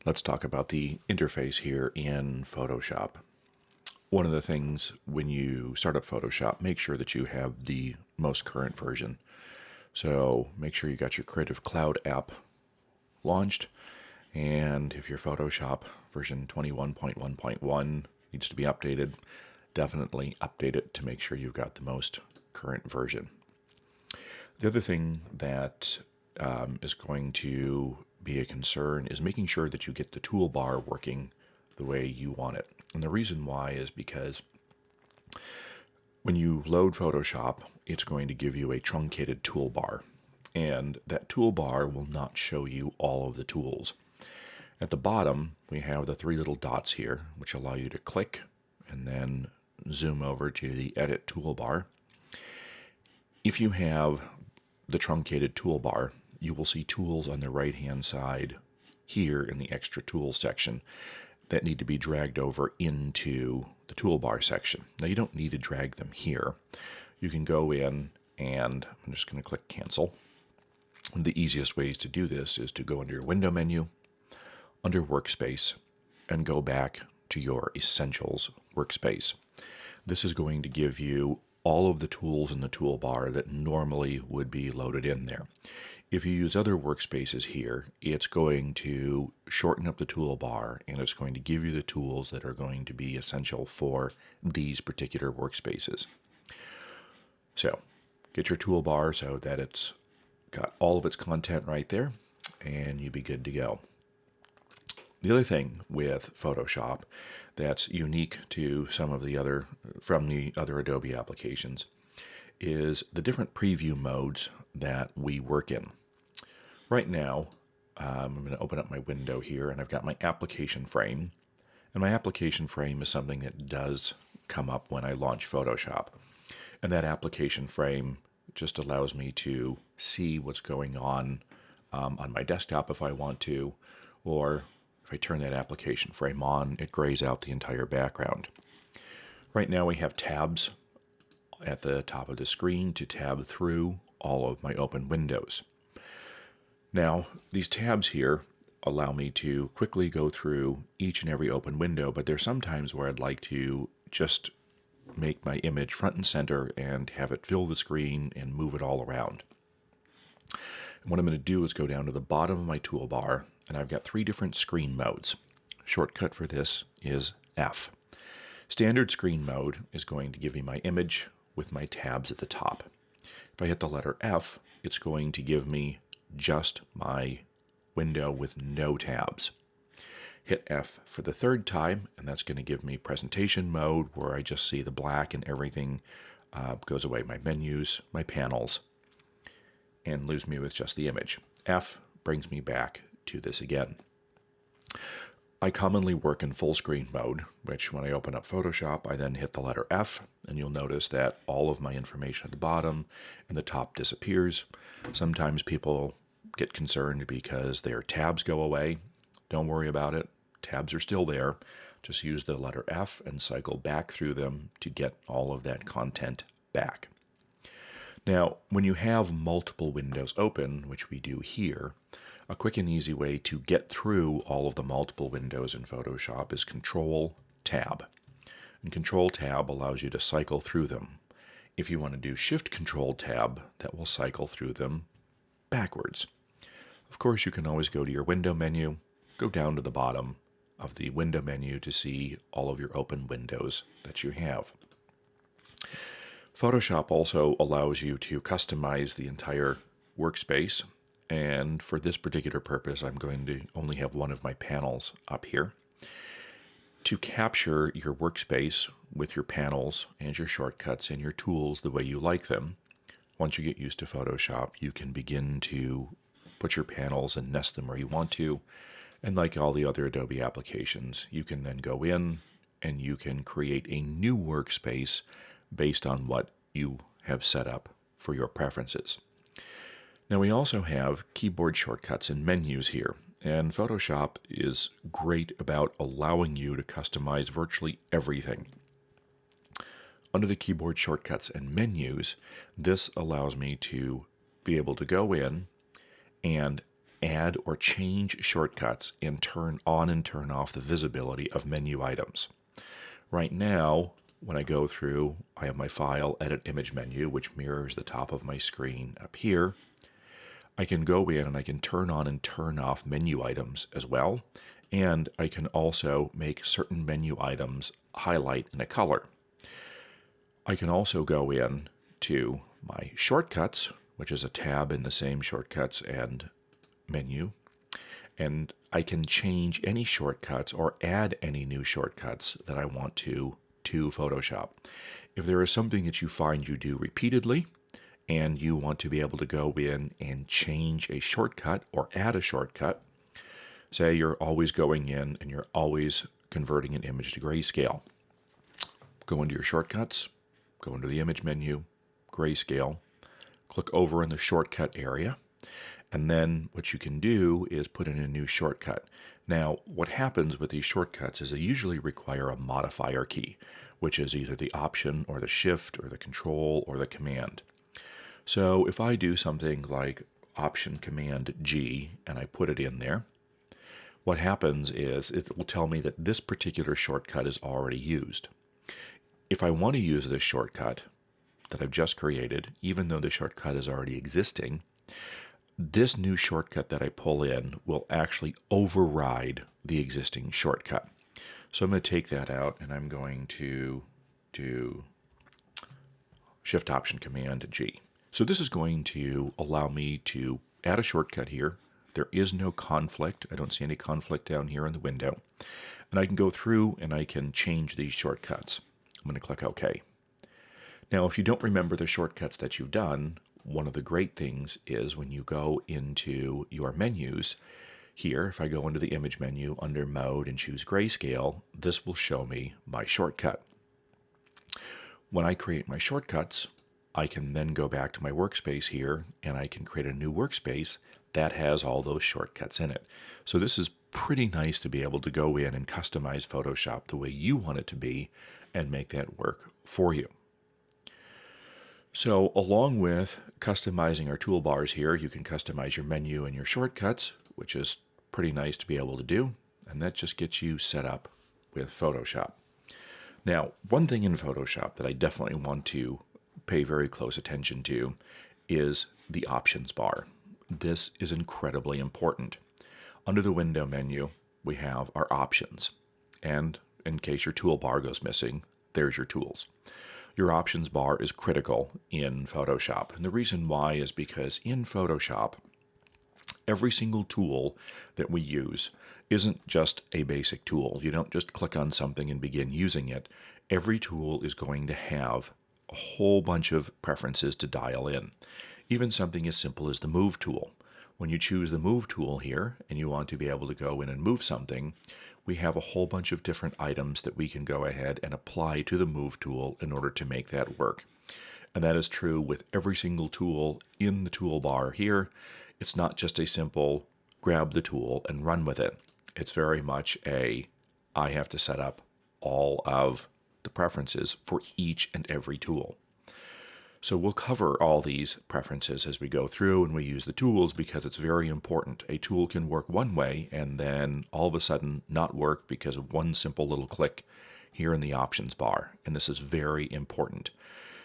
let's talk about the interface here in Photoshop. One of the things when you start up Photoshop, make sure that you have the most current version. So make sure you got your Creative Cloud app launched, and if your Photoshop version 21.1.1 needs to be updated, definitely update it to make sure you've got the most current version. The other thing that is going to be a concern is making sure that you get the toolbar working the way you want it. And the reason why is because when you load Photoshop, it's going to give you a truncated toolbar. And that toolbar will not show you all of the tools. At the bottom, we have the three little dots here, which allow you to click and then zoom over to the Edit toolbar. If you have the truncated toolbar, you will see tools on the right-hand side here in the Extra Tools section that need to be dragged over into the toolbar section. Now, you don't need to drag them here. You can go in and I'm just going to click Cancel. The easiest ways to do this is to go into your Window menu, under Workspace, and go back to your Essentials workspace. This is going to give you all of the tools in the toolbar that normally would be loaded in there. If you use other workspaces here, it's going to shorten up the toolbar and it's going to give you the tools that are going to be essential for these particular workspaces. So get your toolbar so that it's got all of its content right there and you'll be good to go. The other thing with Photoshop that's unique to some of the other Adobe applications is the different preview modes that we work in. Right now, I'm going to open up my window here, and I've got my application frame. And my application frame is something that does come up when I launch Photoshop. And that application frame just allows me to see what's going on my desktop if I want to, or if I turn that application frame on, it grays out the entire background. Right now we have tabs at the top of the screen to tab through all of my open windows. Now, these tabs here allow me to quickly go through each and every open window, but there's sometimes where I'd like to just make my image front and center and have it fill the screen and move it all around. And what I'm going to do is go down to the bottom of my toolbar, and I've got three different screen modes. Shortcut for this is F. Standard screen mode is going to give me my image with my tabs at the top. If I hit the letter F, it's going to give me just my window with no tabs. Hit F for the third time, and that's going to give me presentation mode where I just see the black and everything goes away. My menus, my panels, and leaves me with just the image. F brings me back to this again. I commonly work in full screen mode, which when I open up Photoshop, I then hit the letter F, and you'll notice that all of my information at the bottom and the top disappears. Sometimes people get concerned because their tabs go away. Don't worry about it. Tabs are still there. Just use the letter F and cycle back through them to get all of that content back. Now, when you have multiple windows open, which we do here, a quick and easy way to get through all of the multiple windows in Photoshop is Control-Tab. And Control-Tab allows you to cycle through them. If you want to do Shift-Control-Tab, that will cycle through them backwards. Of course, you can always go to your Window menu, go down to the bottom of the Window menu to see all of your open windows that you have. Photoshop also allows you to customize the entire workspace, and for this particular purpose, I'm going to only have one of my panels up here. To capture your workspace with your panels and your shortcuts and your tools the way you like them, once you get used to Photoshop, you can begin to put your panels and nest them where you want to. And like all the other Adobe applications, you can then go in and you can create a new workspace based on what you have set up for your preferences. Now we also have keyboard shortcuts and menus here, and Photoshop is great about allowing you to customize virtually everything. Under the keyboard shortcuts and menus, this allows me to be able to go in and add or change shortcuts and turn on and turn off the visibility of menu items. Right now, when I go through, I have my File, Edit Image menu, which mirrors the top of my screen up here. I can go in and I can turn on and turn off menu items as well, and I can also make certain menu items highlight in a color. I can also go in to my shortcuts, which is a tab in the same shortcuts and menu, and I can change any shortcuts or add any new shortcuts that I want to Photoshop. If there is something that you find you do repeatedly and you want to be able to go in and change a shortcut or add a shortcut, say you're always going in and you're always converting an image to grayscale, go into your shortcuts, go into the image menu, grayscale, click over in the shortcut area, and then what you can do is put in a new shortcut. Now, what happens with these shortcuts is they usually require a modifier key, which is either the Option or the Shift or the Control or the Command. So if I do something like Option Command G and I put it in there, what happens is it will tell me that this particular shortcut is already used. If I want to use this shortcut that I've just created, even though the shortcut is already existing, this new shortcut that I pull in will actually override the existing shortcut. So I'm going to take that out and I'm going to do Shift Option Command G. So this is going to allow me to add a shortcut here. There is no conflict. I don't see any conflict down here in the window. And I can go through and I can change these shortcuts. I'm going to click OK. Now, if you don't remember the shortcuts that you've done, one of the great things is when you go into your menus, here, if I go into the image menu under Mode and choose Grayscale, this will show me my shortcut. When I create my shortcuts, I can then go back to my workspace here and I can create a new workspace that has all those shortcuts in it. So this is pretty nice to be able to go in and customize Photoshop the way you want it to be and make that work for you. So along with customizing our toolbars here, you can customize your menu and your shortcuts, which is pretty nice to be able to do. And that just gets you set up with Photoshop. Now, one thing in Photoshop that I definitely want to pay very close attention to is the options bar. This is incredibly important. Under the window menu, we have our options. And in case your toolbar goes missing, there's your tools. Your options bar is critical in Photoshop. And the reason why is because in Photoshop, every single tool that we use isn't just a basic tool. You don't just click on something and begin using it. Every tool is going to have a whole bunch of preferences to dial in. Even something as simple as the Move tool. When you choose the Move tool here and you want to be able to go in and move something, we have a whole bunch of different items that we can go ahead and apply to the Move tool in order to make that work. And that is true with every single tool in the toolbar here. It's not just a simple grab the tool and run with it. It's very much I have to set up all of the preferences for each and every tool. So we'll cover all these preferences as we go through and we use the tools because it's very important. A tool can work one way and then all of a sudden not work because of one simple little click here in the options bar. And this is very important.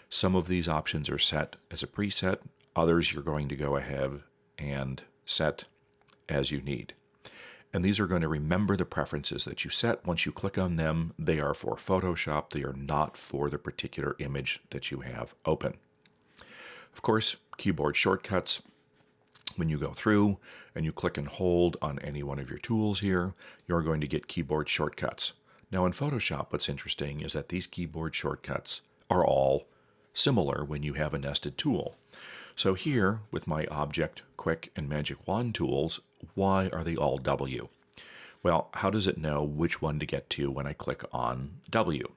Some of these options are set as a preset. Others you're going to go ahead and set as you need. And these are going to remember the preferences that you set. Once you click on them, they are for Photoshop. They are not for the particular image that you have open. Of course, keyboard shortcuts. When you go through and you click and hold on any one of your tools here, you're going to get keyboard shortcuts. Now in Photoshop, what's interesting is that these keyboard shortcuts are all similar when you have a nested tool. So here, with my Object, Quick, and Magic Wand tools, why are they all W? Well, how does it know which one to get to when I click on W?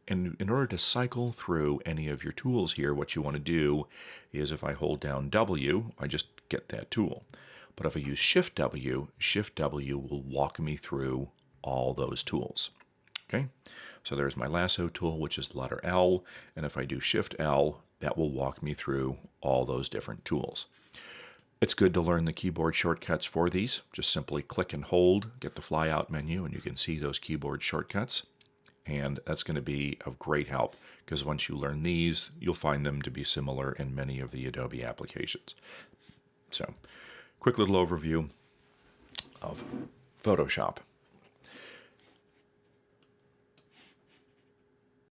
And in order to cycle through any of your tools here, what you want to do is if I hold down W, I just get that tool. But if I use Shift W will walk me through all those tools. Okay, so there's my Lasso tool, which is the letter L, and if I do Shift L, that will walk me through all those different tools. It's good to learn the keyboard shortcuts for these. Just simply click and hold, get the flyout menu, and you can see those keyboard shortcuts. And that's going to be of great help because once you learn these, you'll find them to be similar in many of the Adobe applications. So, quick little overview of Photoshop.